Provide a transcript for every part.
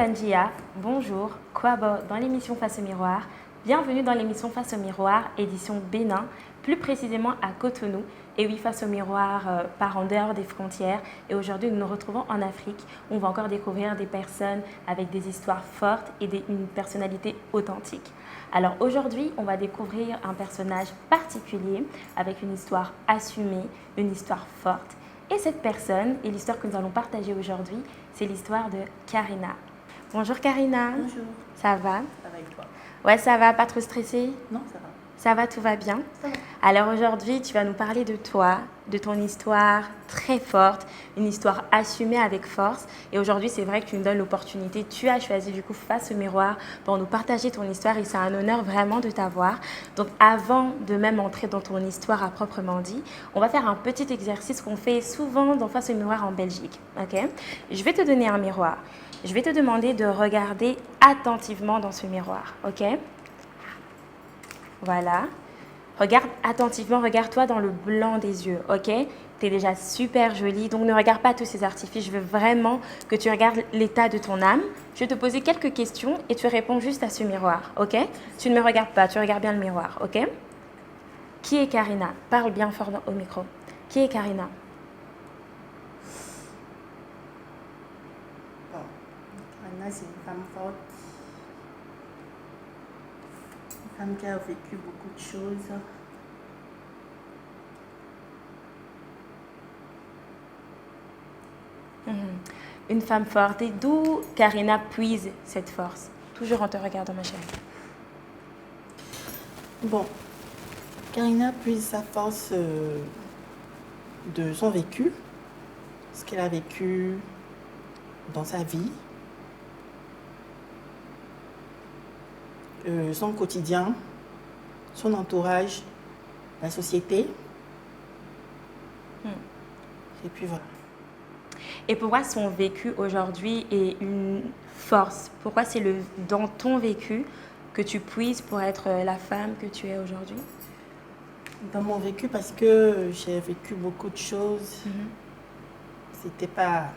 Landia, bonjour, Kwabo dans l'émission Face au Miroir. Bienvenue dans l'émission Face au Miroir, édition Bénin, plus précisément à Cotonou. Et oui, Face au Miroir part en dehors des frontières. Et aujourd'hui, nous nous retrouvons en Afrique. On va encore découvrir des personnes avec des histoires fortes et une personnalité authentique. Alors aujourd'hui, on va découvrir un personnage particulier avec une histoire assumée, une histoire forte. Et cette personne, et l'histoire que nous allons partager aujourd'hui, c'est l'histoire de Karina. Bonjour Karina. Bonjour. Ça va? Ça va et toi? Ouais, ça va, pas trop stressée? Non, ça va. Ça va, tout va bien? Ça va. Alors aujourd'hui, tu vas nous parler de toi, de ton histoire très forte, une histoire assumée avec force. Et aujourd'hui, c'est vrai que tu nous donnes l'opportunité. Tu as choisi du coup Face au Miroir pour nous partager ton histoire et c'est un honneur vraiment de t'avoir. Donc avant de même entrer dans ton histoire à proprement dit, on va faire un petit exercice qu'on fait souvent dans Face au Miroir en Belgique. Ok? Je vais te donner un miroir. Je vais te demander de regarder attentivement dans ce miroir. Ok? Voilà. Regarde attentivement, regarde-toi dans le blanc des yeux, ok? Tu es déjà super jolie, donc ne regarde pas tous ces artifices. Je veux vraiment que tu regardes l'état de ton âme. Je vais te poser quelques questions et tu réponds juste à ce miroir, ok? Tu ne me regardes pas, tu regardes bien le miroir, ok? Qui est Karina? Parle bien fort au micro. Qui est Karina? Bon, Karina, c'est une femme forte. Une femme qui a vécu beaucoup de choses. Une femme forte. Et d'où Karina puise cette force? Toujours en te regardant, ma chérie. Bon, Karina puise sa force de son vécu, ce qu'elle a vécu dans sa vie, son quotidien, son entourage, la société. Et puis voilà. Et pourquoi son vécu aujourd'hui est une force? Pourquoi c'est dans ton vécu que tu puises pour être la femme que tu es aujourd'hui? Dans mon vécu, parce que j'ai vécu beaucoup de choses, c'était pas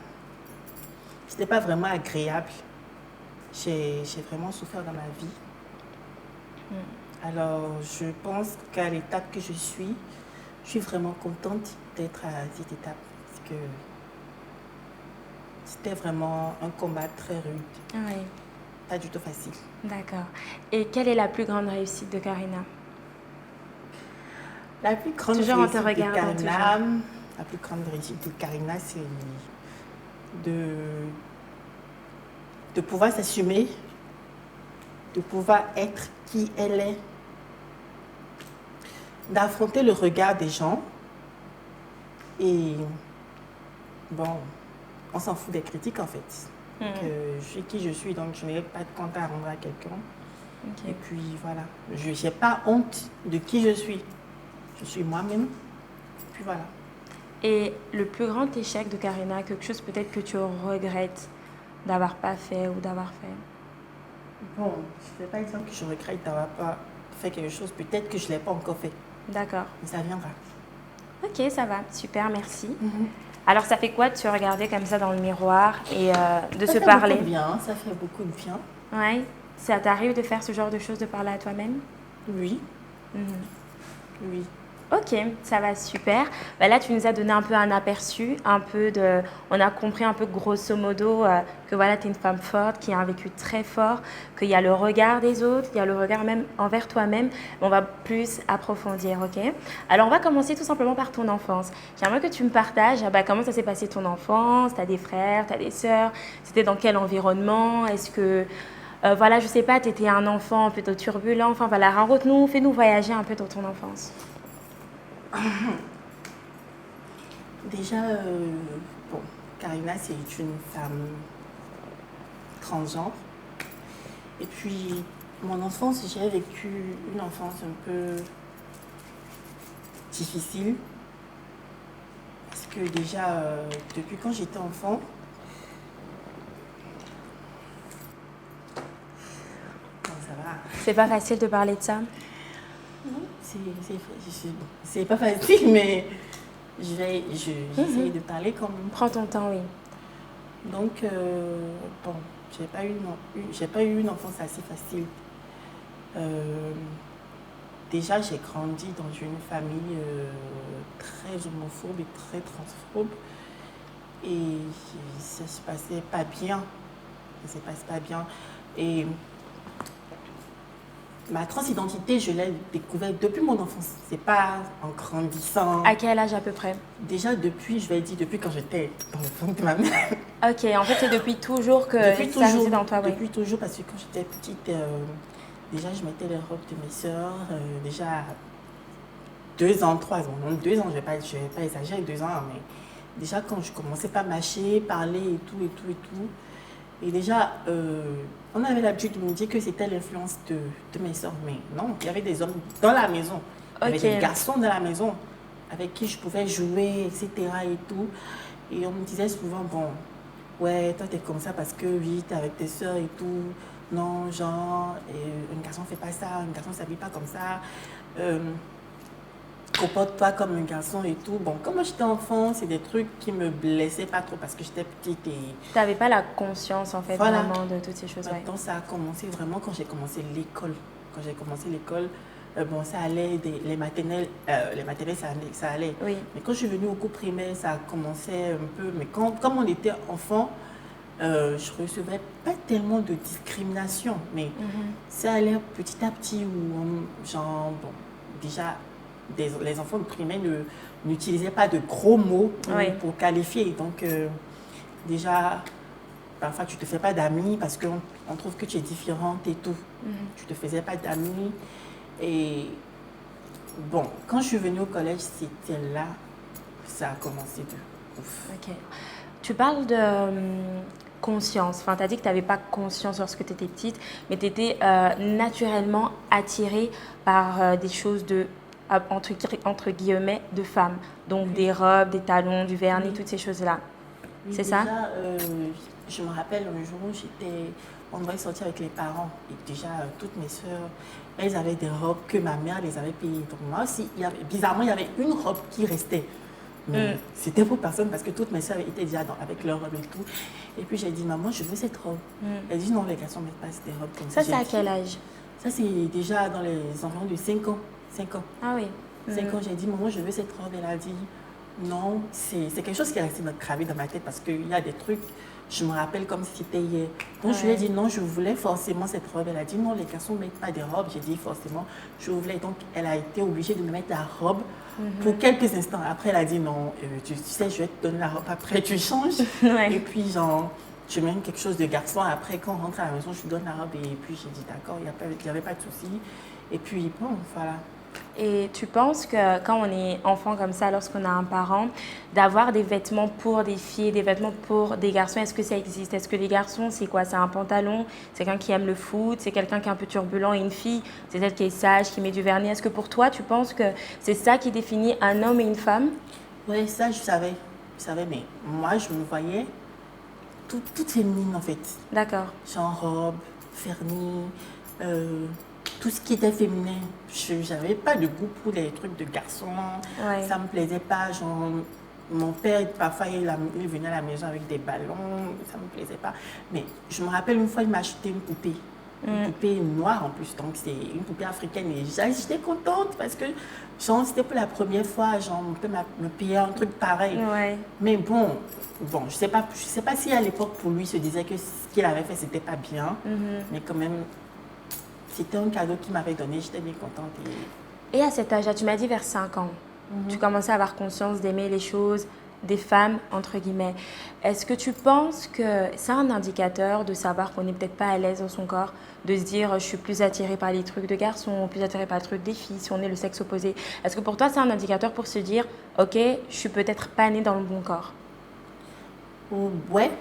vraiment agréable. J'ai vraiment souffert dans ma vie. Alors, je pense qu'à l'étape que je suis vraiment contente d'être à cette étape. Parce que c'était vraiment un combat très rude. Oui. Pas du tout facile. D'accord. Et quelle est la plus grande réussite de Karina? La plus grande Toujours en te réussite de regardant, Karina, toujours. la plus grande réussite de Karina, c'est de pouvoir s'assumer, de pouvoir être qui elle est, d'affronter le regard des gens. Et bon, on s'en fout des critiques en fait. Que je suis qui je suis, donc je n'ai pas de compte à rendre à quelqu'un. Okay. Et puis voilà, je n'ai pas honte de qui je suis. Je suis moi-même. Puis voilà. Et le plus grand échec de Karina, quelque chose peut-être que tu regrettes d'avoir pas fait ou d'avoir fait? Bon, je ne vais pas dire que je regrette d'avoir pas fait quelque chose. Peut-être que je ne l'ai pas encore fait. D'accord. Mais ça viendra. Ok, ça va. Super, merci. Alors, ça fait quoi de se regarder comme ça dans le miroir et de se parler? Ça fait beaucoup de bien. Ça fait beaucoup de bien. Ouais. Ça t'arrive de faire ce genre de choses, de parler à toi-même? Oui. Oui. Ok, ça va super. Bah là, tu nous as donné un peu un aperçu, on a compris un peu grosso modo que voilà, tu es une femme forte, qui a un vécu très fort, qu'il y a le regard des autres, il y a le regard même envers toi-même. On va plus approfondir, ok? Alors, on va commencer tout simplement par ton enfance. J'aimerais que tu me partages comment ça s'est passé ton enfance, tu as des frères, tu as des sœurs, c'était dans quel environnement, est-ce que... voilà, je sais pas, tu étais un enfant plutôt turbulent, enfin voilà, raconte-nous, fais-nous voyager un peu dans ton enfance. Déjà, bon, Karina, c'est une femme transgenre. Et puis, mon enfance, j'ai vécu une enfance un peu difficile. Parce que déjà, depuis quand j'étais enfant, bon, ça va. C'est pas facile de parler de ça? C'est pas facile, mais j'essaie de parler quand même. Prends ton temps, oui. Donc, bon, j'ai pas eu une enfance assez facile. Déjà, j'ai grandi dans une famille très homophobe et très transphobe. Et ça se passait pas bien. Ça se passe pas bien. Et ma transidentité, je l'ai découverte depuis mon enfance. C'est pas en grandissant. À quel âge à peu près? Déjà depuis, je vais dire, depuis quand j'étais dans le ventre de ma mère. Ok, en fait c'est depuis toujours que Depuis ça toujours, réside dans toi, oui. depuis toujours, parce que quand j'étais petite, déjà je mettais les robes de mes sœurs. Déjà 2 ans, 3 ans. Non, 2 ans, je vais pas exagérer, 2 ans, mais déjà quand je commençais pas à marcher, parler et tout, et tout, et tout. Et déjà, on avait l'habitude de me dire que c'était l'influence de mes soeurs. Mais non, il y avait des hommes dans la maison. Il y avait des garçons dans la maison avec qui je pouvais jouer, etc. et tout. Et on me disait souvent, bon, ouais, toi t'es comme ça parce que oui, t'es avec tes soeurs et tout. Non, genre, un garçon fait pas ça, un garçon s'habille pas comme ça. Comporte-toi comme un garçon et tout. Bon, comme moi j'étais enfant, c'est des trucs qui me blessaient pas trop parce que j'étais petite et... Tu n'avais pas la conscience en fait Voilà. vraiment de toutes ces choses. Maintenant, ça a commencé vraiment quand j'ai commencé l'école. Quand j'ai commencé l'école, bon, ça allait, les maternelles, ça allait. Oui. Mais quand je suis venue au cours primaire, ça a commencé un peu. Mais comme on était enfant, je recevais pas tellement de discrimination. Mais ça allait petit à petit où, genre, bon, déjà... les enfants de primaire n'utilisaient pas de gros mots pour qualifier. Donc, déjà, parfois, tu ne te fais pas d'amis parce qu'on trouve que tu es différente et tout. Tu ne te faisais pas d'amis. Et bon, quand je suis venue au collège, c'était là que ça a commencé de ouf. Ok. Tu parles de conscience. Enfin, tu as dit que tu n'avais pas conscience lorsque tu étais petite, mais tu étais naturellement attirée par des choses entre guillemets, de femmes. Donc des robes, des talons, du vernis, toutes ces choses-là. Oui, c'est déjà, ça? Je me rappelle un jour où on devait sortir avec les parents. Et déjà, toutes mes soeurs, elles avaient des robes que ma mère les avait payées. Donc moi aussi, bizarrement, il y avait une robe qui restait. Mais c'était pour personne parce que toutes mes soeurs étaient déjà avec leur robe et tout. Et puis j'ai dit, maman, je veux cette robe. Elle dit, non, les garçons ne mettent pas des robes comme ça. Ça, c'est à quel âge? Ça, c'est déjà dans les environs de 5 ans. 5 ans. Ah oui. 5 ans, j'ai dit, maman, je veux cette robe. Elle a dit, non, c'est quelque chose qui est resté gravé dans ma tête parce qu'il y a des trucs, je me rappelle comme si c'était hier. Donc, je lui ai dit, non, je voulais forcément cette robe. Elle a dit, non, les garçons ne mettent pas des robes. J'ai dit, forcément, je voulais. Donc, elle a été obligée de me mettre la robe pour quelques instants. Après, elle a dit, non, tu sais, je vais te donner la robe. Après, tu changes. Et puis, genre, tu mets quelque chose de garçon. Après, quand on rentre à la maison, je lui donne la robe. Et puis, j'ai dit, d'accord, il n'y avait pas de souci. Et puis, bon, voilà. Et tu penses que quand on est enfant comme ça, lorsqu'on a un parent, d'avoir des vêtements pour des filles, des vêtements pour des garçons, est-ce que ça existe? Est-ce que les garçons, c'est quoi? C'est un pantalon? C'est quelqu'un qui aime le foot? C'est quelqu'un qui est un peu turbulent? Et une fille, c'est celle qui est sage, qui met du vernis. Est-ce que pour toi, tu penses que c'est ça qui définit un homme et une femme? Oui, ça, je savais. Je savais, mais moi, je me voyais toute féminine, en fait. D'accord. Genre robe, vernis, tout ce qui était féminin. Je n'avais pas de goût pour les trucs de garçons. Ouais. Ça me plaisait pas. Genre, mon père, parfois, il venait à la maison avec des ballons. Ça me plaisait pas. Mais je me rappelle une fois, il m'a acheté une poupée. Une poupée noire en plus. Donc, c'est une poupée africaine. Et j'étais contente parce que genre, c'était pour la première fois. Genre, mon père me payait un truc pareil. Ouais. Mais bon, je sais pas si à l'époque, pour lui, il se disait que ce qu'il avait fait, c'était pas bien. Mais quand même, c'était un cadeau qu'il m'avait donné, j'étais bien contente. Et à cet âge-là, tu m'as dit vers 5 ans, tu commençais à avoir conscience d'aimer les choses des femmes, entre guillemets. Est-ce que tu penses que c'est un indicateur de savoir qu'on n'est peut-être pas à l'aise dans son corps, de se dire je suis plus attirée par les trucs de garçons, plus attirée par les trucs des filles, si on est le sexe opposé? Est-ce que pour toi, c'est un indicateur pour se dire ok, je suis peut-être pas née dans le bon corps? Ouais,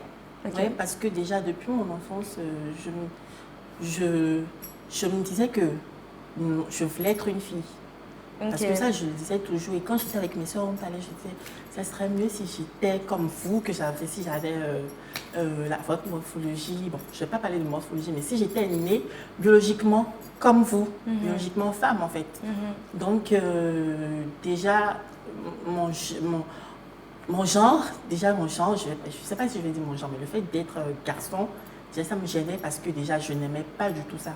okay. Ouais, parce que déjà depuis mon enfance, je me disais que je voulais être une fille. Okay. Parce que ça, je le disais toujours. Et quand j'étais avec mes soeurs, on parlait, je disais, ça serait mieux si j'étais comme vous, si j'avais votre morphologie. Bon, je ne vais pas parler de morphologie, mais si j'étais née biologiquement comme vous, biologiquement femme en fait. Donc, déjà, mon genre, je ne sais pas si je vais dire mon genre, mais le fait d'être garçon, Déjà, ça me gênait parce que déjà, je n'aimais pas du tout ça.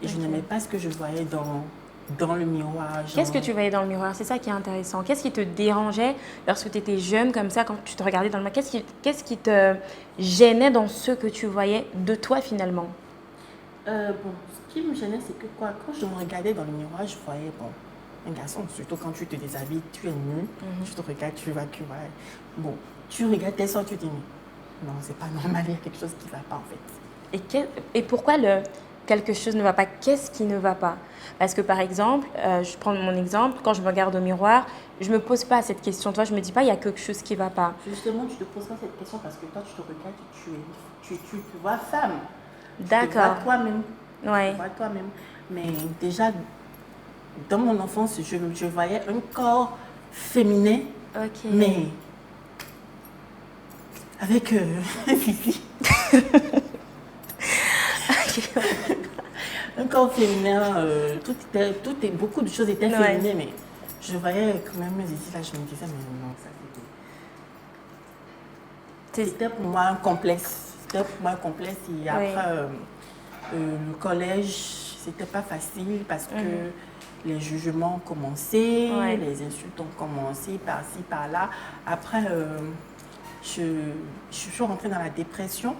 Et je n'aimais pas ce que je voyais dans le miroir. Qu'est-ce que tu voyais dans le miroir? C'est ça qui est intéressant. Qu'est-ce qui te dérangeait lorsque tu étais jeune comme ça, quand tu te regardais dans le miroir? Qu'est-ce qui te gênait dans ce que tu voyais de toi finalement? Bon, ce qui me gênait, c'est que quand je me regardais dans le miroir, je voyais, bon, un garçon, surtout quand tu te déshabilles, tu es nu, tu te regardes, tu vois. Bon, tu regardes tes soeurs, tu te dis, non, c'est pas normal, il y a quelque chose qui ne va pas en fait. Et pourquoi quelque chose ne va pas? Qu'est-ce qui ne va pas? Parce que par exemple, je prends mon exemple, quand je me regarde au miroir, je ne me pose pas cette question. Toi, je ne me dis pas, il y a quelque chose qui ne va pas. Justement, tu ne te poses pas cette question parce que toi, tu te regardes, tu te vois femme. D'accord. Tu te vois toi-même. Ouais. Tu te vois toi-même. Mais déjà, dans mon enfance, je voyais un corps féminin, mais avec Fifi. Un corps féminin, beaucoup de choses étaient féminines, mais je voyais quand même ici, là, je me disais, mais non, ça c'était pour moi un complexe. C'était pour moi un complexe. Et après, le collège, c'était pas facile parce que les jugements ont commencé, les insultes ont commencé par-ci, par-là. Après, je suis rentrée dans la dépression.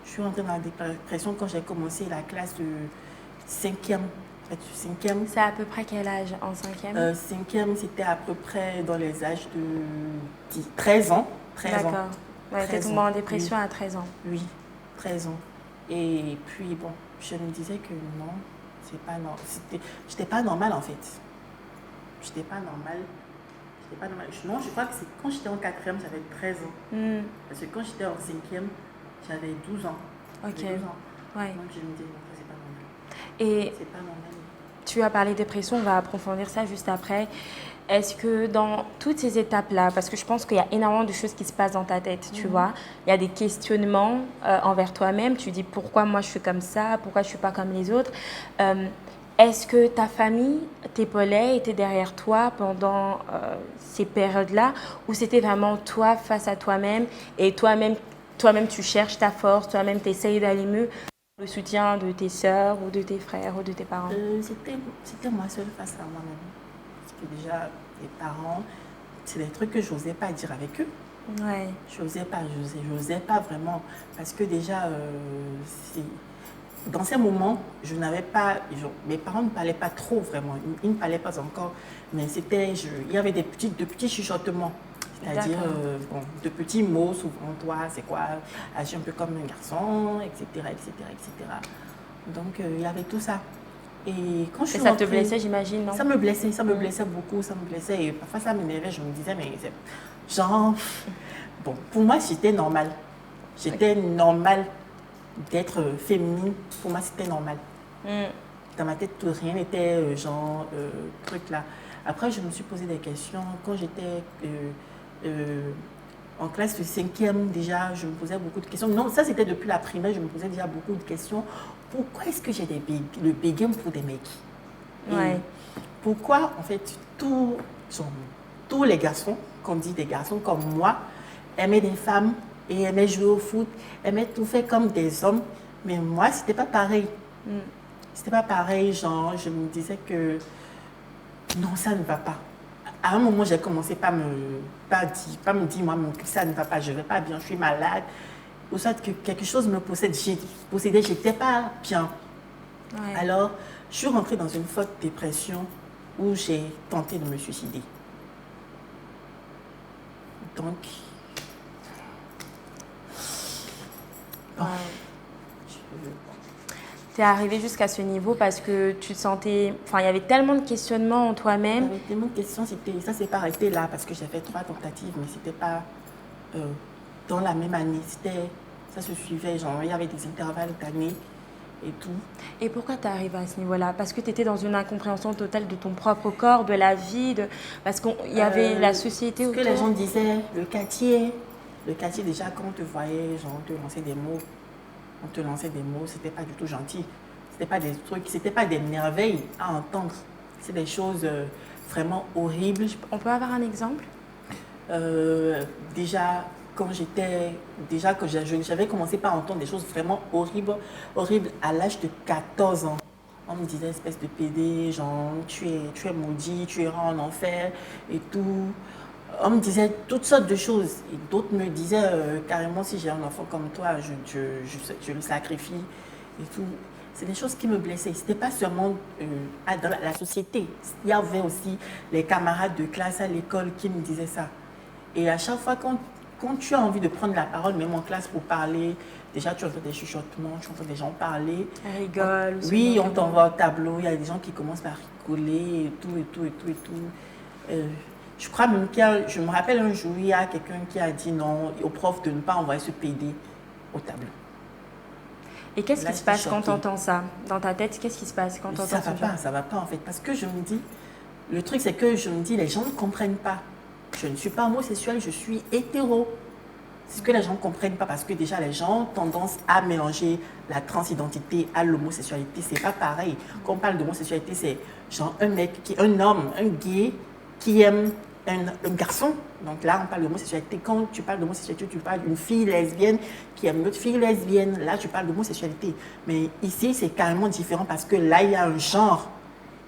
Je suis rentrée dans la dépression quand j'ai commencé la classe de 5e. C'est à peu près quel âge en 5e? 5e, c'était à peu près dans les âges de 13 ans. 13 ans. D'accord. Ouais, tu es tombée en dépression à 13 ans. Oui, 13 ans. Et puis, bon, je me disais que non, c'est pas normal. J'étais pas normale en fait. J'étais pas normale. Non, je crois que c'est quand j'étais en 4e, j'avais 13 ans. Parce que quand j'étais en 5e, j'avais 12 ans. Ok. 12 ans. Ouais. Donc je me disais, non, c'est pas normal. Et c'est pas normal. Tu as parlé dépression, on va approfondir ça juste après. Est-ce que dans toutes ces étapes-là, parce que je pense qu'il y a énormément de choses qui se passent dans ta tête, tu vois, il y a des questionnements envers toi-même, tu dis pourquoi moi je suis comme ça, pourquoi je ne suis pas comme les autres. Est-ce que ta famille t'épaulait, était derrière toi pendant ces périodes-là, ou c'était vraiment toi face à toi-même et toi-même tu cherches ta force, toi-même tu essayes d'aller mieux, le soutien de tes sœurs ou de tes frères ou de tes parents? C'était moi seule face à moi-même. Parce que déjà, les parents, c'est des trucs que je n'osais pas dire avec eux. Ouais. Je n'osais pas vraiment. Parce que déjà, dans ces moments, je n'avais pas, mes parents ne parlaient pas trop vraiment. Ils ne parlaient pas encore. Mais il y avait de petits chuchotements. C'est-à-dire, de petits mots, souvent, toi, c'est quoi, agir un peu comme un garçon, etc., etc., etc. Donc, il y avait tout ça. Et quand je suis rentrée, te blessait, j'imagine, non? Ça me blessait beaucoup, ça me blessait. Et parfois, ça m'énervait, je me disais, mais genre, bon, pour moi, c'était normal. J'étais normale d'être féminine. Pour moi, c'était normal. Dans ma tête, rien n'était truc là. Après, je me suis posé des questions. Quand j'étais en classe de 5e, déjà, je me posais beaucoup de questions. Non, ça, c'était depuis la primaire, je me posais déjà beaucoup de questions. Pourquoi est-ce que j'ai le béguin pour des mecs? Ouais. Pourquoi, en fait, tous les garçons, qu'on dit des garçons comme moi, aimaient des femmes et aimaient jouer au foot, aimaient tout faire comme des hommes. Mais moi, c'était pas pareil. C'était pas pareil, genre, je me disais que non, ça ne va pas. À un moment, j'ai commencé pas me dire moi-même que ça ne va pas, je ne vais pas bien, je suis malade. Ou soit que quelque chose me possédait, je n'étais pas bien. Ouais. Alors, je suis rentrée dans une forte dépression où j'ai tenté de me suicider. Donc, bon, tu es arrivée jusqu'à ce niveau parce que tu te sentais... Enfin, il y avait tellement de questionnements en toi-même. Il y avait tellement de questions, ça s'est pas arrêté là parce que j'ai fait 3 tentatives, mais ce n'était pas dans la même année. Ça se suivait, genre, il y avait des intervalles d'années et tout. Et pourquoi tu es arrivée à ce niveau-là? Parce que tu étais dans une incompréhension totale de ton propre corps, de la vie, parce qu'il y avait la société autour. Ce que les gens disaient, le quartier déjà, quand on te voyait, genre, on te lançait des mots, c'était pas du tout gentil. C'était pas des trucs, c'était pas des merveilles à entendre. C'est des choses vraiment horribles. On peut avoir un exemple? Déjà, quand j'avais commencé par entendre des choses vraiment horribles à l'âge de 14 ans. On me disait espèce de pédé, genre tu es maudit, tu iras en enfer et tout. On me disait toutes sortes de choses. Et d'autres me disaient carrément si j'ai un enfant comme toi, je le sacrifie et tout. C'est des choses qui me blessaient. Ce n'était pas seulement dans la société. Il y avait aussi les camarades de classe à l'école qui me disaient ça. Et à chaque fois, quand tu as envie de prendre la parole, même en classe pour parler, déjà tu entends des chuchotements, tu entends des gens parler. On rigole. Oui, on t'envoie au tableau, il y a des gens qui commencent par rigoler et tout. Je crois même je me rappelle un jour, il y a quelqu'un qui a dit non au prof de ne pas envoyer ce PD au tableau. Et qu'est-ce qui se passe quand tu entends ça? Dans ta tête, qu'est-ce qui se passe quand tu entends ça? Ça va pas en fait. Parce que je me dis, le truc c'est que je me dis, les gens ne comprennent pas. Je ne suis pas homosexuelle, je suis hétéro. C'est ce que les gens ne comprennent pas parce que déjà les gens ont tendance à mélanger la transidentité à l'homosexualité. C'est pas pareil. Quand on parle d'homosexualité, c'est genre un homme, un gay qui aime un garçon. Donc là, on parle d'homosexualité. Quand tu parles d'homosexualité, tu parles d'une fille lesbienne qui aime une autre fille lesbienne. Là, tu parles d'homosexualité. Mais ici, c'est carrément différent parce que là, il y a un genre.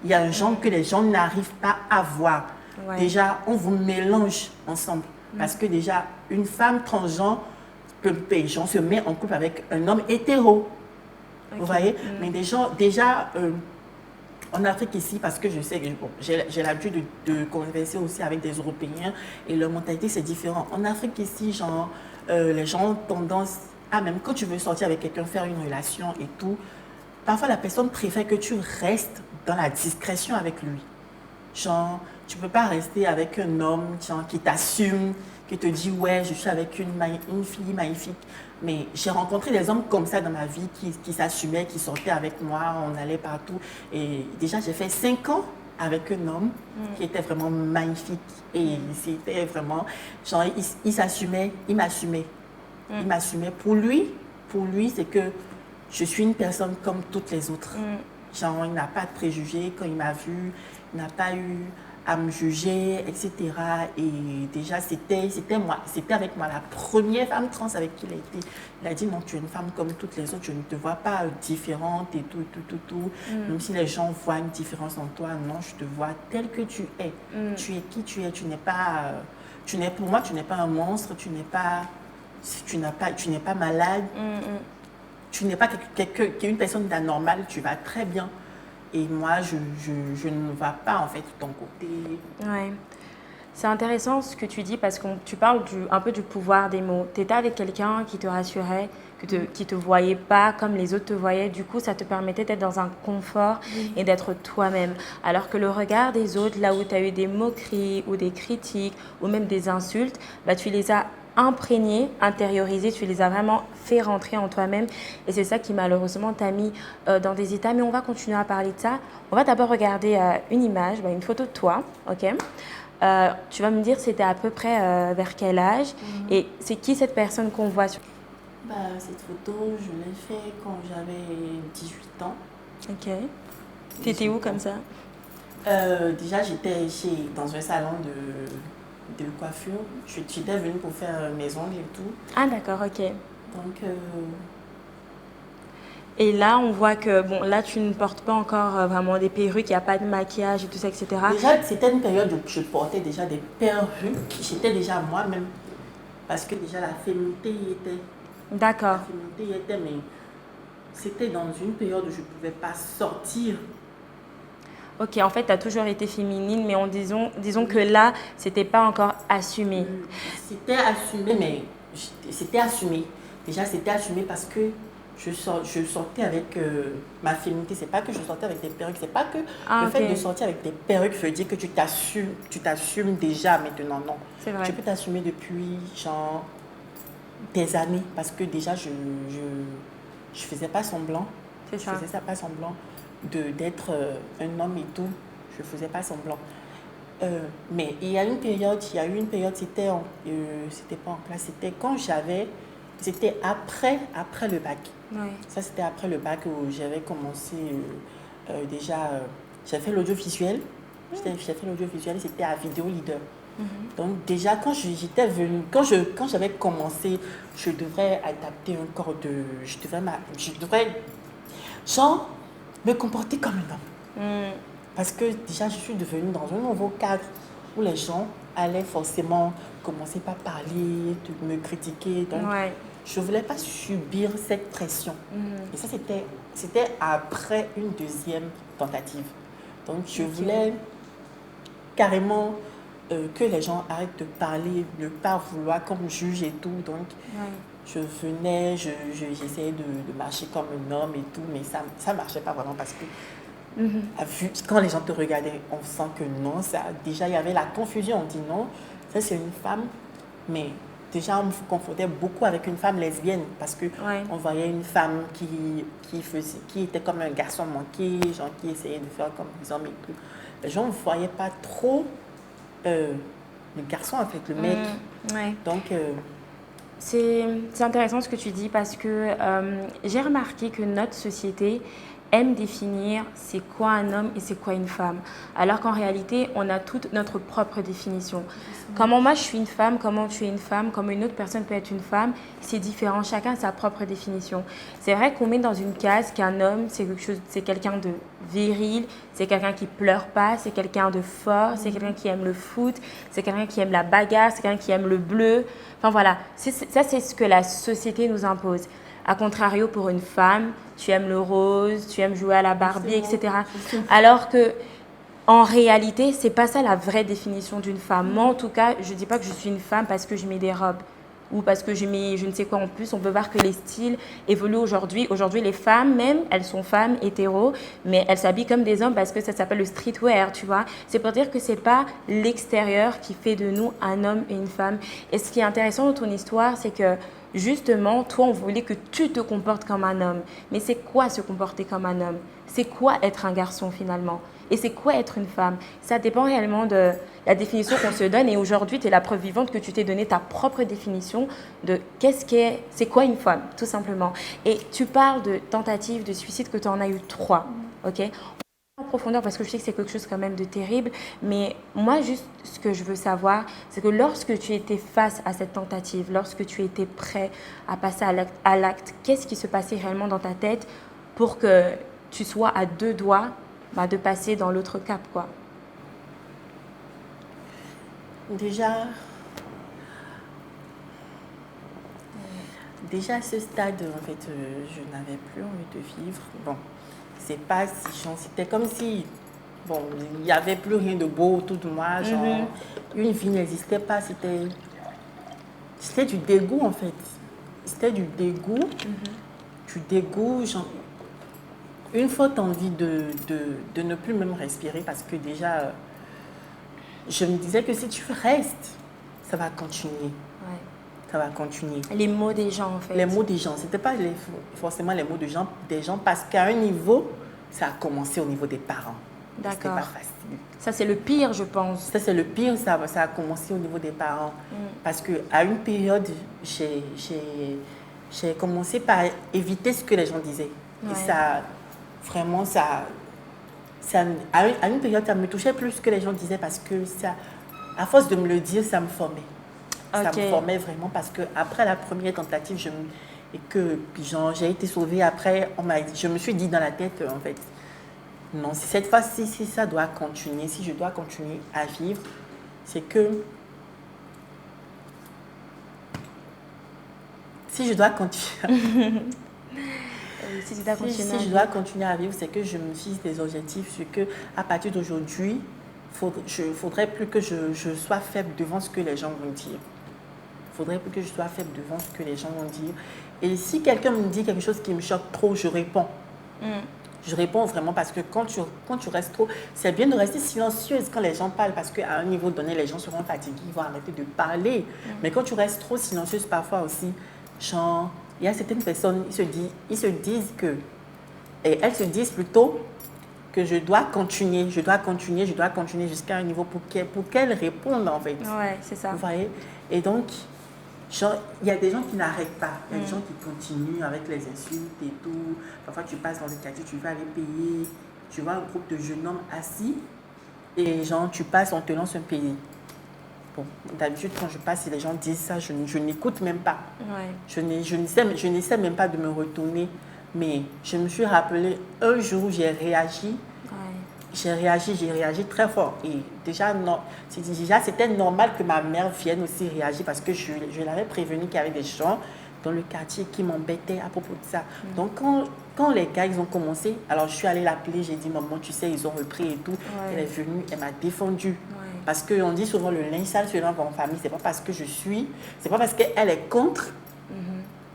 Il y a un genre que les gens n'arrivent pas à voir. Ouais. Déjà, on vous mélange ensemble. Parce que déjà, une femme transgenre se met en couple avec un homme hétéro. Okay. Vous voyez? Mais déjà en Afrique ici, parce que je sais que j'ai l'habitude de converser aussi avec des Européens et leur mentalité c'est différent. En Afrique ici, les gens ont tendance à, même quand tu veux sortir avec quelqu'un, faire une relation et tout, parfois la personne préfère que tu restes dans la discrétion avec lui. Genre, tu ne peux pas rester avec un homme qui t'assume, qui te dit ouais, je suis avec une fille magnifique. Mais j'ai rencontré des hommes comme ça dans ma vie qui s'assumaient, qui sortaient avec moi, on allait partout. Et déjà, j'ai fait 5 ans avec un homme qui était vraiment magnifique. Et c'était vraiment, genre, il s'assumait, il m'assumait. Il m'assumait. Pour lui, c'est que je suis une personne comme toutes les autres. Genre, il n'a pas de préjugés. Quand il m'a vu, il n'a pas eu à me juger, etc. Et déjà, c'était avec moi la première femme trans avec qui il a été. Il a dit non, tu es une femme comme toutes les autres, je ne te vois pas différente et tout. Même si les gens voient une différence en toi, non, je te vois telle que tu es. Tu es qui tu es, pour moi, tu n'es pas un monstre, tu n'es pas malade, tu n'es pas une personne d'anormale, tu vas très bien. Et moi, je ne vais pas, en fait, de ton côté. Ouais. C'est intéressant ce que tu dis parce que tu parles un peu du pouvoir des mots. Tu étais avec quelqu'un qui te rassurait, qui ne te voyait pas comme les autres te voyaient. Du coup, ça te permettait d'être dans un confort et d'être toi-même. Alors que le regard des autres, là où tu as eu des moqueries ou des critiques ou même des insultes, bah, tu les as imprégnés, intériorisés, tu les as vraiment fait rentrer en toi-même et c'est ça qui malheureusement t'a mis dans des états. Mais on va continuer à parler de ça. On va d'abord regarder une image, une photo de toi, ok? Tu vas me dire c'était à peu près vers quel âge et c'est qui cette personne qu'on voit sur... Cette photo, je l'ai fait quand j'avais 18 ans. Ok. T'étais où comme ça? Déjà, j'étais dans un salon de coiffure. J'étais venue pour faire mes ongles et tout. Ah d'accord, ok. Donc... Et là, on voit que, bon, là, tu ne portes pas encore vraiment des perruques, il n'y a pas de maquillage et tout ça, etc. Déjà, c'était une période où je portais déjà des perruques. J'étais déjà moi-même. Parce que déjà, la féminité y était. D'accord. La féminité y était, mais c'était dans une période où je ne pouvais pas sortir. Ok, en fait, tu as toujours été féminine, mais disons que là, c'était pas encore assumé. C'était assumé, mais c'était assumé. Déjà, c'était assumé parce que je sortais avec ma féminité. C'est pas que je sortais avec des perruques. C'est pas que le fait de sortir avec des perruques veut dire que tu t'assumes déjà maintenant. Non. C'est vrai. Tu peux t'assumer depuis genre des années parce que déjà je faisais pas semblant. C'est ça. Je faisais pas semblant d'être un homme et tout. Je faisais pas semblant. Mais il y a eu une période, c'était pas en classe, c'était quand c'était après le bac. Oui. Ça, c'était après le bac où j'avais commencé déjà, j'avais fait l'audiovisuel. J'ai fait l'audiovisuel, c'était à Vidéo Leader. Donc déjà, quand j'étais venue, quand j'avais commencé, je devrais adapter un corps de... Je devrais, genre, me comporter comme un homme. Parce que déjà, je suis devenue dans un nouveau cadre où les gens allaient forcément commencer par parler, me critiquer. Donc, je ne voulais pas subir cette pression. Et ça, c'était après une deuxième tentative. Donc, je voulais carrément que les gens arrêtent de parler, ne pas vouloir qu'on me juge et tout. Donc, je venais, j'essayais de marcher comme un homme et tout, mais ça ne marchait pas vraiment parce que quand les gens te regardaient, on sent que non. Déjà, il y avait la confusion. On dit non, ça c'est une femme, mais déjà, on me confondait beaucoup avec une femme lesbienne parce qu'on voyait une femme qui était comme un garçon manqué, genre qui essayait de faire comme des hommes et tout. Les gens ne voyaient pas trop le garçon en fait, le mec. Donc, c'est intéressant ce que tu dis parce que j'ai remarqué que notre société aime définir c'est quoi un homme et c'est quoi une femme. Alors qu'en réalité, on a toute notre propre définition. Comment moi je suis une femme, comment tu es une femme, comment une autre personne peut être une femme, c'est différent. Chacun a sa propre définition. C'est vrai qu'on met dans une case qu'un homme, c'est quelqu'un de viril, c'est quelqu'un qui pleure pas, c'est quelqu'un de fort, c'est quelqu'un qui aime le foot, c'est quelqu'un qui aime la bagarre, c'est quelqu'un qui aime le bleu. Enfin voilà, ça c'est ce que la société nous impose. A contrario, pour une femme, tu aimes le rose, tu aimes jouer à la Barbie, etc. Alors que, en réalité, c'est pas ça la vraie définition d'une femme. Moi, en tout cas, je dis pas que je suis une femme parce que je mets des robes ou parce que je mets je ne sais quoi en plus. On peut voir que les styles évoluent aujourd'hui. Aujourd'hui, les femmes, même, elles sont femmes hétéros, mais elles s'habillent comme des hommes parce que ça s'appelle le streetwear, tu vois. C'est pour dire que c'est pas l'extérieur qui fait de nous un homme et une femme. Et ce qui est intéressant dans ton histoire, c'est que justement, toi, on voulait que tu te comportes comme un homme. Mais c'est quoi se comporter comme un homme? C'est quoi être un garçon finalement? Et c'est quoi être une femme? Ça dépend réellement de la définition qu'on se donne. Et aujourd'hui, tu es la preuve vivante que tu t'es donné ta propre définition de c'est quoi une femme, tout simplement. Et tu parles de tentatives de suicide, que tu en as eu 3, ok? En profondeur parce que je sais que c'est quelque chose quand même de terrible, mais moi juste ce que je veux savoir, c'est que lorsque tu étais face à cette tentative, lorsque tu étais prêt à passer à l'acte, qu'est-ce qui se passait réellement dans ta tête pour que tu sois à 2 doigts de passer dans l'autre cap, quoi? Déjà à ce stade, en fait, je n'avais plus envie de vivre. Bon, c'est pas si c'était comme si, bon, il n'y avait plus rien de beau autour de moi, genre, une vie n'existait pas, c'était du dégoût, en fait. C'était du dégoût, genre, une forte envie de ne plus même respirer parce que déjà, je me disais que si tu restes, ça va continuer. Ça va continuer. Les mots des gens, en fait. Les mots des gens. Ce n'était pas forcément les mots des gens parce qu'à un niveau, ça a commencé au niveau des parents. D'accord. C'était pas facile. Ça, c'est le pire, je pense. Ça, c'est le pire. Ça a commencé au niveau des parents. Parce qu'à une période, j'ai commencé par éviter ce que les gens disaient. Et ça, vraiment, à une période, ça me touchait plus que les gens disaient parce que ça, à force de me le dire, ça me formait. Ça me formait vraiment parce qu'après la première tentative, j'ai été sauvée après, je me suis dit dans la tête, en fait, non, si cette fois-ci, si ça doit continuer, si je dois continuer à vivre, c'est que si je dois continuer si je dois continuer à vivre, c'est que je me fixe des objectifs, c'est que à partir d'aujourd'hui, il ne faudrait plus que je sois faible devant ce que les gens vont dire. Il ne faudrait plus que je sois faible devant ce que les gens vont dire. Et si quelqu'un me dit quelque chose qui me choque trop, je réponds. Je réponds vraiment parce que quand tu restes trop, c'est bien de rester silencieuse quand les gens parlent parce qu'à un niveau donné, les gens seront fatigués, ils vont arrêter de parler. Mais quand tu restes trop silencieuse, parfois aussi, genre, il y a certaines personnes, ils se disent que, et elles se disent plutôt que je dois continuer jusqu'à un niveau pour qu'elles répondent en fait. Ouais, c'est ça. Vous voyez? Et donc, genre, il y a des gens qui n'arrêtent pas. Il y a des gens qui continuent avec les insultes et tout. Parfois, tu passes dans le quartier, tu vas aller payer. Tu vois un groupe de jeunes hommes assis et genre, tu passes, on te lance un pays. Bon, d'habitude, quand je passe et les gens disent ça, je n'écoute même pas. Ouais. Je n'essaie même pas de me retourner. Mais je me suis rappelé un jour où j'ai réagi. Ouais. J'ai réagi très fort. Et déjà, non, c'était normal que ma mère vienne aussi réagir parce que je l'avais prévenu qu'il y avait des gens dans le quartier qui m'embêtaient à propos de ça. Donc, quand les gars, ils ont commencé, alors je suis allée l'appeler, j'ai dit, maman, tu sais, ils ont repris et tout. Ouais. Elle est venue, elle m'a défendue. Ouais. Parce qu'on dit souvent le linge sale se lave en famille. C'est pas parce que c'est pas parce qu'elle est contre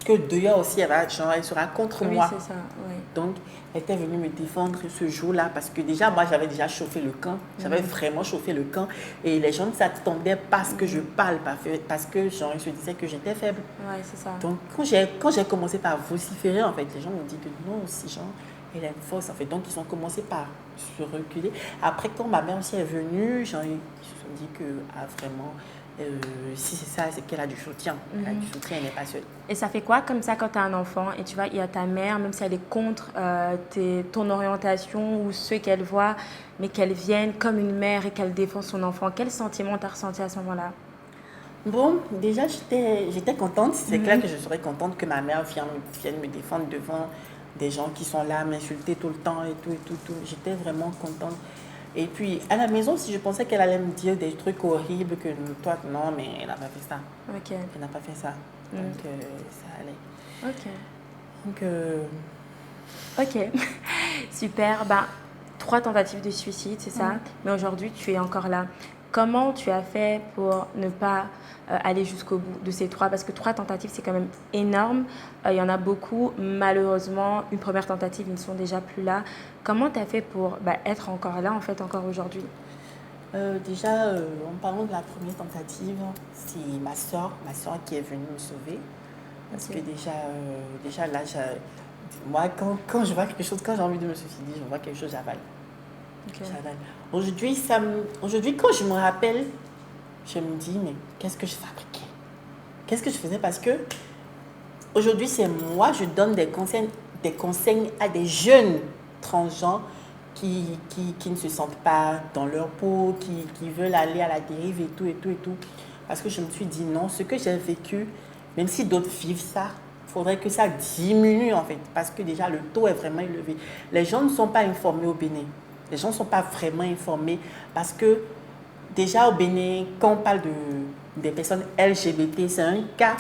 que d'ailleurs aussi, elle sera contre moi. Oui, c'est ça, ouais. Donc, elle était venue me défendre ce jour-là parce que déjà, moi, j'avais déjà chauffé le camp. J'avais vraiment chauffé le camp. Et les gens ne s'attendaient pas à ce que je parle, parce que genre, ils se disaient que j'étais faible. Ouais, c'est ça. Donc, quand j'ai commencé par vociférer, en fait, les gens m'ont dit que non, si genre, elle est force, en fait. Donc, ils ont commencé par se reculer. Après, quand ma mère aussi est venue, ils se sont dit que, ah, vraiment, si c'est ça, c'est qu'elle a du soutien. Elle a du soutien, elle n'est pas seule. Et ça fait quoi comme ça quand tu as un enfant et tu vois, il y a ta mère, même si elle est contre ton orientation ou ceux qu'elle voit, mais qu'elle vienne comme une mère et qu'elle défend son enfant, quel sentiment tu as ressenti à ce moment-là? Bon, déjà, j'étais contente. C'est clair que je serais contente que ma mère vienne me défendre devant des gens qui sont là à m'insulter tout le temps et tout, et tout, tout. J'étais vraiment contente. Et puis, à la maison, si je pensais qu'elle allait me dire des trucs horribles, que toi, non, mais elle n'a pas fait ça. Ok. Elle n'a pas fait ça. Donc, ça allait. Ok. Donc, Ok. Super. Ben, 3 tentatives de suicide, c'est ça. Mais aujourd'hui, tu es encore là. Comment tu as fait pour ne pas aller jusqu'au bout de ces 3? Parce que 3 tentatives, c'est quand même énorme. Il y en a beaucoup. Malheureusement, une première tentative, ils ne sont déjà plus là. Comment tu as fait pour être encore là, en fait, encore aujourd'hui? déjà, en parlant de la première tentative, c'est ma soeur qui est venue me sauver. Parce que déjà là, moi, quand je vois quelque chose, quand j'ai envie de me suicider, je vois quelque chose, j'avale. Okay. Aujourd'hui, quand je me rappelle, je me dis, mais qu'est-ce que je fabriquais? Qu'est-ce que je faisais? Parce que aujourd'hui, c'est moi, je donne des conseils à des jeunes transgenres qui ne se sentent pas dans leur peau, qui veulent aller à la dérive et tout, et tout, et tout. Parce que je me suis dit, non, ce que j'ai vécu, même si d'autres vivent ça, il faudrait que ça diminue en fait. Parce que déjà, le taux est vraiment élevé. Les gens ne sont pas informés au Bénin. Les gens ne sont pas vraiment informés parce que déjà au Bénin, quand on parle des personnes LGBT, c'est un cas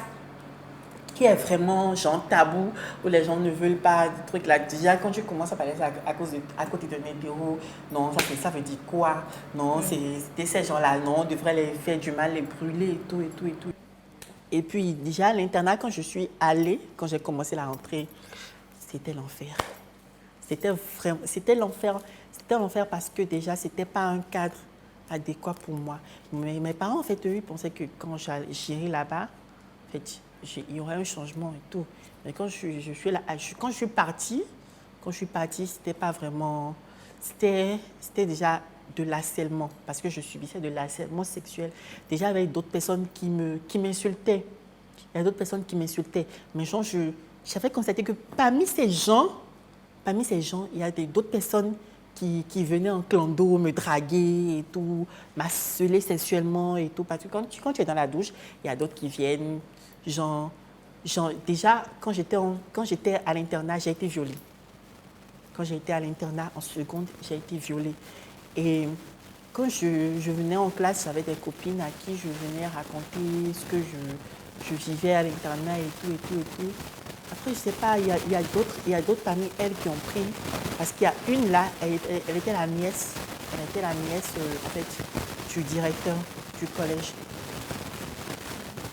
qui est vraiment genre tabou, où les gens ne veulent pas des trucs là. Déjà, quand tu commences à parler ça à côté de mes bureaux, non, ça veut dire quoi? Non, c'est ces gens-là, non, on devrait les faire du mal, les brûler et tout, et tout, et tout. Et puis déjà, à l'internat, quand je suis allée, quand j'ai commencé la rentrée, c'était l'enfer. C'était l'enfer parce que déjà, ce n'était pas un cadre adéquat pour moi. Mais mes parents, en fait, eux, ils pensaient que quand j'irais là-bas, en fait, il y aurait un changement et tout. Mais quand quand je suis partie, c'était pas vraiment... C'était déjà de l'harcèlement, parce que je subissais de l'harcèlement sexuel. Déjà, avec d'autres personnes qui m'insultaient. Il y a d'autres personnes qui m'insultaient. Mais genre, j'avais constaté que parmi ces gens, il y a d'autres personnes qui venaient en clando me draguer et tout, m'harceler sexuellement et tout. Parce que quand tu es dans la douche, il y a d'autres qui viennent. Déjà, quand j'étais à l'internat, j'ai été violée. Quand j'ai été à l'internat en seconde, j'ai été violée. Et quand je venais en classe, j'avais des copines à qui je venais raconter ce que je vivais à l'internat et tout, et tout, et tout. Après, je ne sais pas, il y a d'autres parmi elles qui ont pris. Parce qu'il y a une là, elle était la nièce. Elle était la nièce, en fait, du directeur du collège.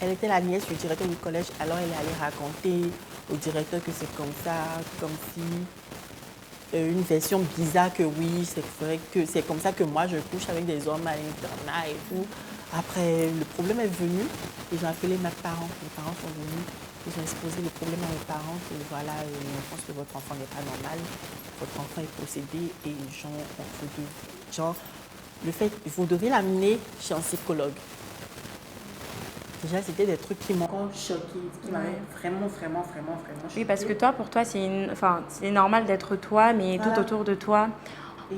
Elle était la nièce du directeur du collège. Alors, elle est allée raconter au directeur que c'est comme ça, comme si... une version bizarre que oui, c'est vrai que c'est comme ça que moi, je couche avec des hommes à l'internat et tout. Après, le problème est venu. Ils ont appelé mes parents. Les parents sont venus. Ils ont exposé le problème à mes parents. Que voilà, je pense que votre enfant n'est pas normal. Votre enfant est possédé. Et vous devez l'amener chez un psychologue. Déjà, c'était des trucs qui m'ont choquée, qui m'avaient vraiment choquée. Oui, parce que toi, pour toi, c'est normal d'être toi, mais tout autour de toi,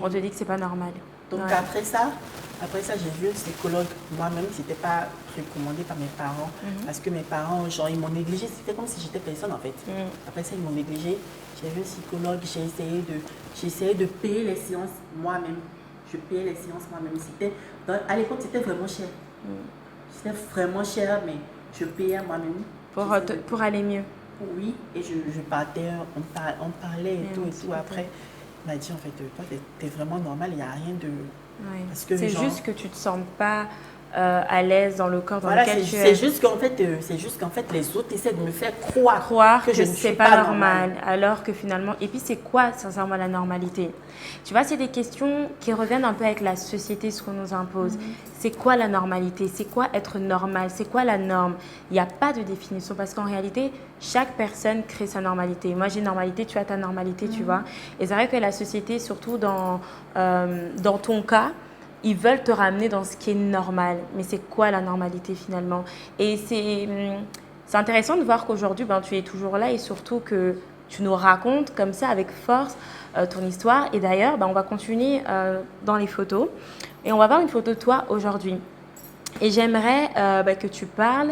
on te dit que c'est pas normal. Donc après ça, j'ai vu un psychologue. Moi-même, ce n'était pas recommandé par mes parents. Parce que mes parents, genre, ils m'ont négligé. C'était comme si j'étais personne, en fait. Après ça, ils m'ont négligé. J'ai vu un psychologue. J'ai essayé de payer les séances moi-même. Je payais les séances moi-même. À l'époque, c'était vraiment cher. C'était vraiment cher, mais je payais moi-même. Pour aller mieux. Oui, et je partais, on parlait et tout. Après, il m'a dit, en fait, toi, t'es vraiment normal, il n'y a rien de... Oui. C'est juste que tu ne te sens pas à l'aise dans le corps dans lequel tu es. C'est juste qu'en fait, les autres essaient de me faire croire que je ne c'est suis pas normal. Alors que finalement... Et puis, c'est quoi, sincèrement, la normalité? Tu vois, c'est des questions qui reviennent un peu avec la société, ce qu'on nous impose. C'est quoi la normalité? C'est quoi être normal? C'est quoi la norme? Il n'y a pas de définition parce qu'en réalité, chaque personne crée sa normalité. Moi, j'ai une normalité, tu as ta normalité, tu vois. Et c'est vrai que la société, surtout dans ton cas, ils veulent te ramener dans ce qui est normal. Mais c'est quoi la normalité finalement? Et c'est intéressant de voir qu'aujourd'hui, tu es toujours là et surtout que tu nous racontes comme ça avec force ton histoire. Et d'ailleurs, on va continuer dans les photos. Et on va voir une photo de toi aujourd'hui. Et j'aimerais que tu parles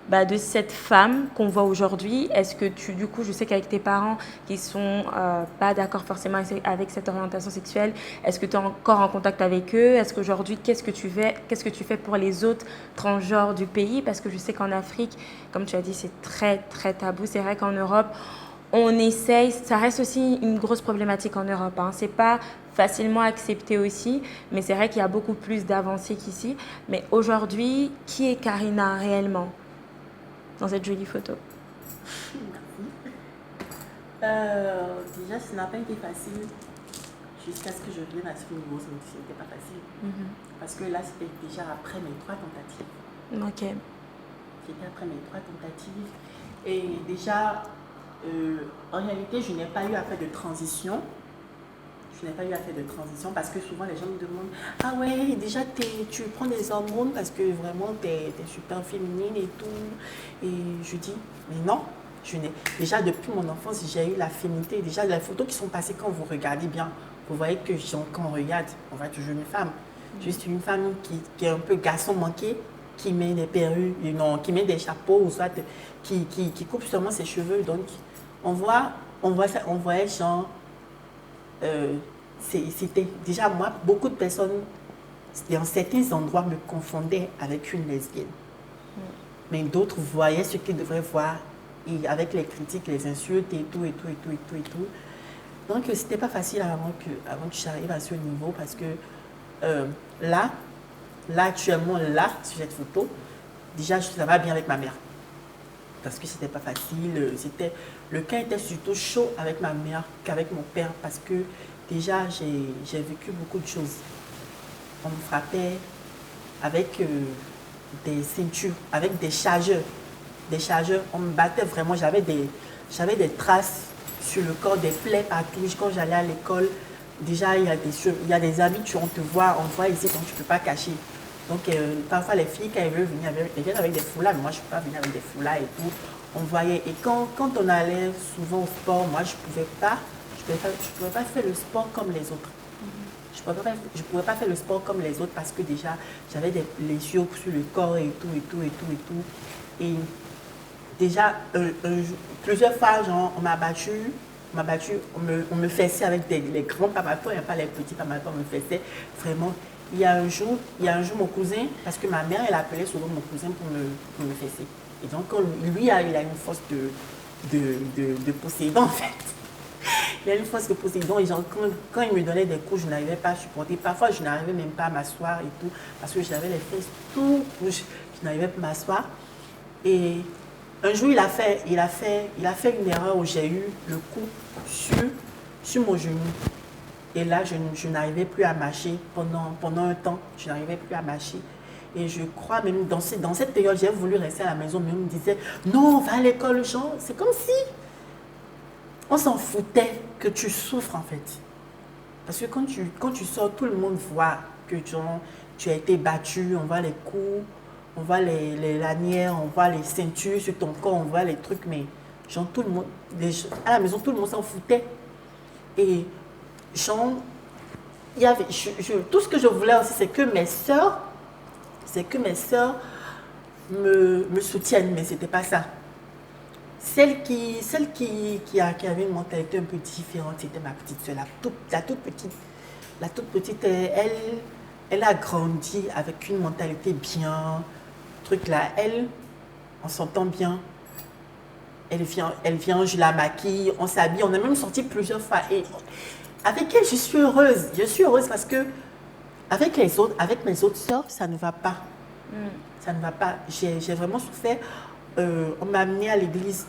de cette femme qu'on voit aujourd'hui. Est-ce que du coup, je sais qu'avec tes parents qui sont pas d'accord forcément avec cette orientation sexuelle, est-ce que tu es encore en contact avec eux? Est-ce qu'aujourd'hui, qu'est-ce que tu fais pour les autres transgenres du pays? Parce que je sais qu'en Afrique, comme tu as dit, c'est très, très tabou. C'est vrai qu'en Europe, on essaye, ça reste aussi une grosse problématique en Europe. C'est pas facilement accepté aussi, mais c'est vrai qu'il y a beaucoup plus d'avancées qu'ici. Mais aujourd'hui, qui est Karina réellement dans cette jolie photo? Déjà, ça n'a pas été facile jusqu'à ce que je vienne à ce niveau. Ce n'était pas facile. Parce que là, c'était déjà après mes 3 tentatives. Ok. C'était après mes 3 tentatives. Et déjà, en réalité, je n'ai pas eu à faire de transition. Je n'ai pas eu à faire de transition parce que souvent les gens me demandent « Ah ouais, déjà tu prends des hormones parce que vraiment tu es super féminine et tout. » Et je dis « Mais non, déjà depuis mon enfance, j'ai eu la féminité. Déjà les photos qui sont passées, quand vous regardez bien, vous voyez que quand on regarde, on voit toujours une femme. Juste une femme qui est un peu garçon manqué, qui met des perruques, qui met des chapeaux ou soit qui coupe seulement ses cheveux. Donc on voyait genre... c'était déjà moi, beaucoup de personnes dans certains endroits me confondaient avec une lesbienne. Mais d'autres voyaient ce qu'ils devraient voir et avec les critiques, les insultes et tout. Donc c'était pas facile avant que j'arrive à ce niveau parce que là actuellement, là, sur cette photo, déjà ça va bien avec ma mère. Parce que c'était pas facile, le cas était surtout chaud avec ma mère qu'avec mon père parce que déjà j'ai vécu beaucoup de choses. On me frappait avec des ceintures, avec des chargeurs. On me battait vraiment, j'avais des traces sur le corps, des plaies partout. Quand j'allais à l'école, déjà il y a des amis, on voit ici, donc tu ne peux pas cacher. Donc, parfois, les filles, quand elles veulent venir, elles viennent avec des foulards, mais moi, je ne peux pas venir avec des foulards et tout. On voyait. Et quand on allait souvent au sport, moi, je ne pouvais pas faire le sport comme les autres. Je ne pouvais pas faire le sport comme les autres parce que déjà, j'avais des blessures sur le corps et tout. Et déjà, plusieurs fois, genre, on m'a battu, on me fessait avec les grands pamatons, et pas les petits pamatons, on me fessait vraiment. Il y a un jour, mon cousin, parce que ma mère, elle appelait souvent mon cousin pour me fesser. Et donc, lui, il a une force de Poséidon, en fait. Il a une force de Poséidon. Et genre, quand il me donnait des coups, je n'arrivais pas à supporter. Parfois, je n'arrivais même pas à m'asseoir et tout, parce que j'avais les fesses tout rouges. Je n'arrivais pas à m'asseoir. Et un jour, il a fait une erreur où j'ai eu le coup sur mon genou. Et là, je n'arrivais plus à marcher pendant un temps. Je n'arrivais plus à marcher. Et je crois même, dans cette période, j'ai voulu rester à la maison, mais on me disait, non, va à l'école, Jean. C'est comme si on s'en foutait que tu souffres, en fait. Parce que quand tu sors, tout le monde voit que tu as été battu, on voit les coups, on voit les lanières, on voit les ceintures sur ton corps, on voit les trucs, mais genre, tout le monde, à la maison, tout le monde s'en foutait. Et Jean, il y avait, tout ce que je voulais aussi, c'est que mes sœurs me soutiennent, mais c'était pas ça. Celle qui avait une mentalité un peu différente, c'était ma petite soeur, la toute petite. La toute petite, elle a grandi avec une mentalité bien, truc là. Elle, on s'entend bien. Elle vient, je la maquille, on s'habille. On a même sorti plusieurs fois. Et avec elle, je suis heureuse. Je suis heureuse parce que avec mes autres sœurs, ça ne va pas. Ça ne va pas. J'ai vraiment souffert. On m'a amenée à l'église.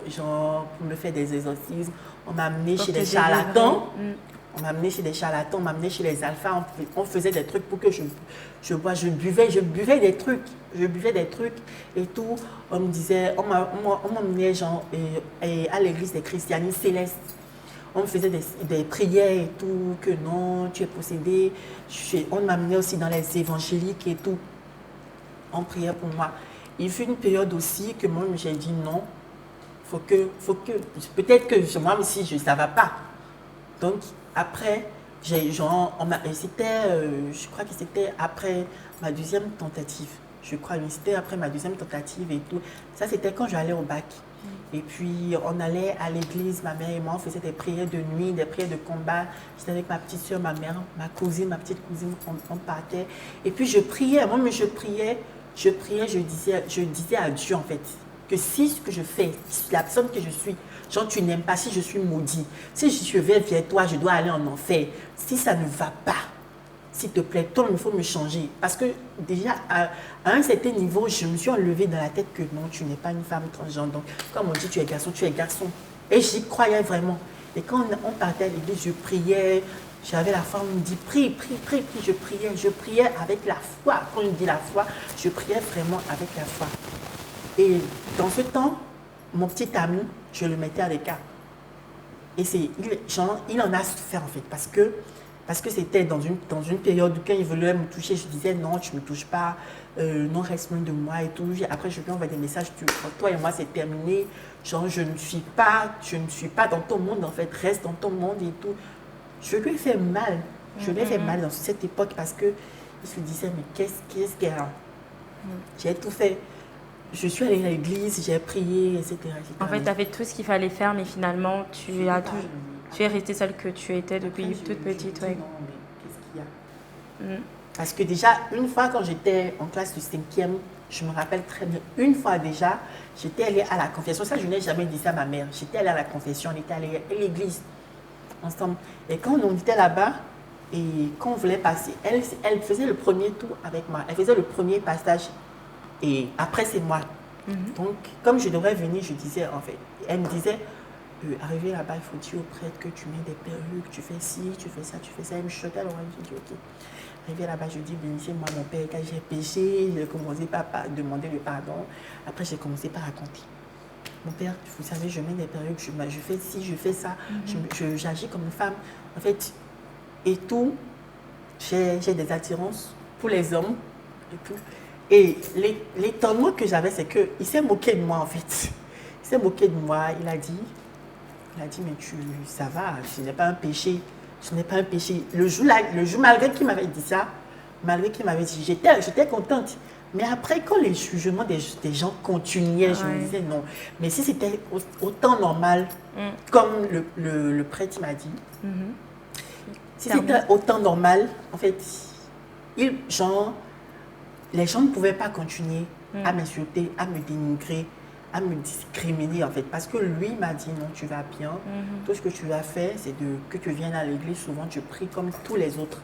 Genre, pour me faire des exorcismes. On m'a amenée chez des charlatans. On m'a amené chez des charlatans, on m'a amené chez les alphas, on faisait des trucs pour que je bois, je buvais des trucs, et tout. On me disait, on m'emmenait genre à l'église des christianistes célestes. On me faisait des prières et tout, que non, tu es possédé. On m'amenait aussi dans les évangéliques et tout. On priait pour moi. Il fut une période aussi que moi j'ai dit non, peut-être que moi aussi ça ne va pas. Donc, après, je crois que c'était après ma deuxième tentative. Et tout. Ça, c'était quand j'allais au bac. Et puis, on allait à l'église, ma mère et moi, on faisait des prières de nuit, des prières de combat. J'étais avec ma petite soeur, ma mère, ma petite cousine, on partait. Et puis, je priais, je disais à Dieu, en fait, que si ce que je fais, la personne que je suis, genre tu n'aimes pas, si je suis maudit, si je vais vers toi, je dois aller en enfer. Si ça ne va pas, s'il te plaît, toi, il faut me changer. Parce que déjà, à un certain niveau, je me suis enlevée dans la tête que non, tu n'es pas une femme transgenre. Donc, comme on dit, tu es garçon, tu es garçon. Et j'y croyais vraiment. Et quand on partait à l'église, je priais. J'avais la foi, on me dit prie. Je priais avec la foi. Quand on dit la foi, je priais vraiment avec la foi. Et dans ce temps, mon petit ami, je le mettais à l'écart. Et il en a souffert en fait, parce que c'était dans une période où quand il voulait me toucher, je disais non, tu ne me touches pas, non, reste loin de moi et tout. Après, je lui envoyais des messages, toi et moi, c'est terminé. Genre, je ne suis pas dans ton monde en fait, reste dans ton monde et tout. Je lui ai fait mal. Dans cette époque parce que il se disait, mais qu'est-ce qu'elle a? J'ai tout fait. Je suis allée à l'église, j'ai prié, etc. En fait, tu as fait tout ce qu'il fallait faire, mais finalement, tu es restée celle que tu étais depuis toute petite. Ouais. Non, mais qu'est-ce qu'il y a? Parce que déjà, une fois quand j'étais en classe de 5e, je me rappelle très bien, une fois déjà, j'étais allée à la confession. Ça, je n'ai jamais dit ça à ma mère. J'étais allée à la confession, on était allée à l'église ensemble. Et quand on était là-bas, et quand on voulait passer, elle faisait le premier tour avec moi. Elle faisait le premier passage. Et après, c'est moi. Donc, comme je devrais venir, je disais, en fait, elle me disait, arrivé là-bas, il faut dire au prêtre que tu mets des perruques, tu fais ci, tu fais ça, tu fais ça. Elle me chuchotait à l'oreille, je dis, ok. Arrivé là-bas, je dis, bénissez-moi mon père, quand j'ai péché, j'ai commencé par demander le pardon. Après, j'ai commencé par raconter. Mon père, vous savez, je mets des perruques, je fais ci, je fais ça, j'agis comme une femme. En fait, et tout, j'ai des attirances pour les hommes et tout. Et l'étonnement que j'avais, c'est qu'il s'est moqué de moi, en fait. Il s'est moqué de moi. Il a dit, mais ça va, ce n'est pas un péché. Ce n'est pas un péché. Le jour, malgré qu'il m'avait dit ça, j'étais contente. Mais après, quand les jugements des gens continuaient, je me disais non. Mais si c'était autant normal, comme le prêtre m'a dit, si c'était autant normal, en fait, les gens ne pouvaient pas continuer à m'insulter, à me dénigrer, à me discriminer en fait. Parce que lui m'a dit non, tu vas bien. Tout ce que tu vas faire, c'est que tu viennes à l'église. Souvent, tu pries comme tous les autres.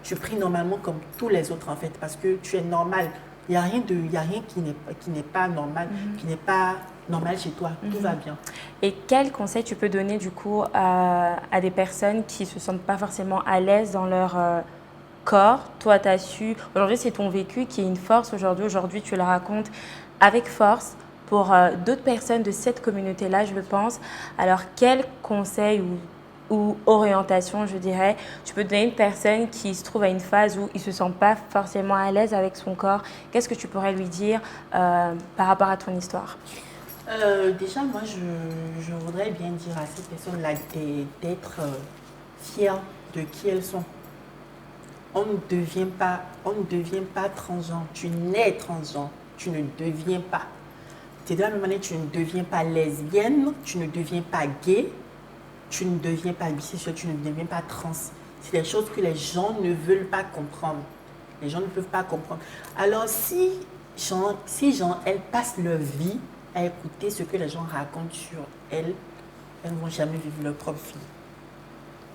Tu pries normalement comme tous les autres en fait. Parce que tu es normal. Il n'y a rien qui n'est pas normal, qui n'est pas normal chez toi. Tout va bien. Et quel conseil tu peux donner du coup à des personnes qui ne se sentent pas forcément à l'aise dans leur corps? Toi, tu as su, aujourd'hui c'est ton vécu qui est une force aujourd'hui tu le racontes avec force pour d'autres personnes de cette communauté-là, je le pense. Alors, quel conseil ou orientation, je dirais, tu peux donner à une personne qui se trouve à une phase où il ne se sent pas forcément à l'aise avec son corps? Qu'est-ce que tu pourrais lui dire par rapport à ton histoire? Déjà, moi, je voudrais bien dire à cette personne-là d'être fière de qui elles sont. On ne devient pas transgenre. Tu nais transgenre, tu ne deviens pas. C'est de la même manière, tu ne deviens pas lesbienne, tu ne deviens pas gay, tu ne deviens pas bisexuel, tu ne deviens pas trans. C'est des choses que les gens ne veulent pas comprendre. Les gens ne peuvent pas comprendre. Alors, si elles passent leur vie à écouter ce que les gens racontent sur elles, elles ne vont jamais vivre leur propre vie.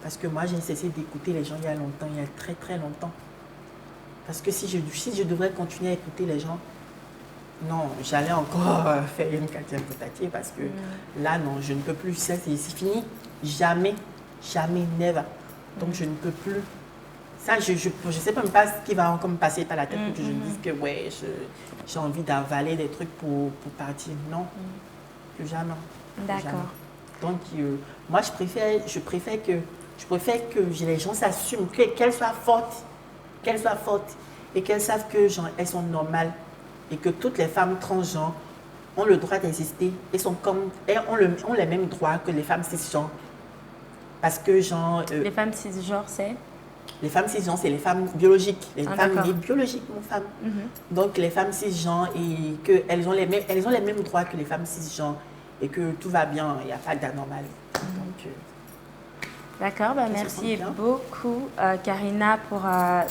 Parce que moi, j'ai cessé d'écouter les gens il y a longtemps, il y a très très longtemps. Parce que si je devrais continuer à écouter les gens, non, j'allais encore faire une quatrième tentative parce que là, non, je ne peux plus. C'est fini. Jamais, never. Donc, je ne peux plus. Ça, je ne sais même pas ce qui va encore me passer par la tête pour que je me dise que ouais, j'ai envie d'avaler des trucs pour partir. Non, plus jamais. D'accord. Donc, moi, je préfère que les gens s'assument, qu'elles soient fortes, et qu'elles savent que elles sont normales et que toutes les femmes transgenres ont le droit d'exister et ont les mêmes droits que les femmes cisgenres. Parce que les femmes cisgenres, c'est les femmes cisgenres, c'est les femmes biologiques, les femmes nées biologiquement femmes. Donc les femmes cisgenres, et elles ont les mêmes droits que les femmes cisgenres et que tout va bien, il n'y a pas d'anormal. D'accord, merci beaucoup Karina pour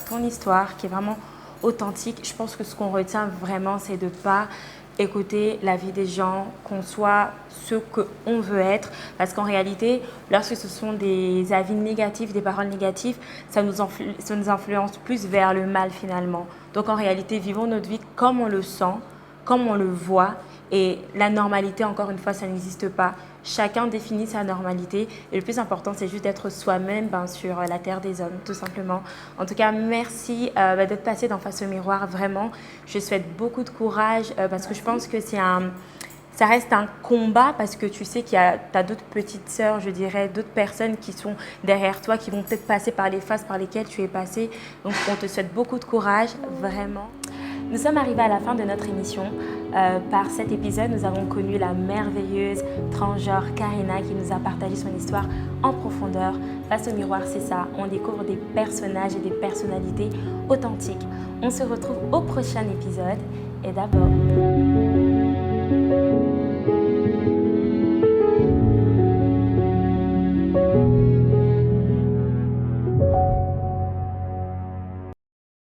ton histoire qui est vraiment authentique. Je pense que ce qu'on retient vraiment, c'est de ne pas écouter l'avis des gens, qu'on soit ce qu'on veut être. Parce qu'en réalité, lorsque ce sont des avis négatifs, des paroles négatives, ça nous influence plus vers le mal finalement. Donc en réalité, vivons notre vie comme on le sent, comme on le voit. Et la normalité, encore une fois, ça n'existe pas. Chacun définit sa normalité. Et le plus important, c'est juste d'être soi-même sur la terre des hommes, tout simplement. En tout cas, merci d'être passé dans Face au miroir. Vraiment, je souhaite beaucoup de courage parce que je pense que ça reste un combat parce que tu sais qu'il y a d'autres petites sœurs, je dirais, d'autres personnes qui sont derrière toi, qui vont peut-être passer par les phases par lesquelles tu es passé. Donc, on te souhaite beaucoup de courage, vraiment. Nous sommes arrivés à la fin de notre émission. Par cet épisode, nous avons connu la merveilleuse transgenre Karina qui nous a partagé son histoire en profondeur. Face au miroir, c'est ça. On découvre des personnages et des personnalités authentiques. On se retrouve au prochain épisode. Et d'abord...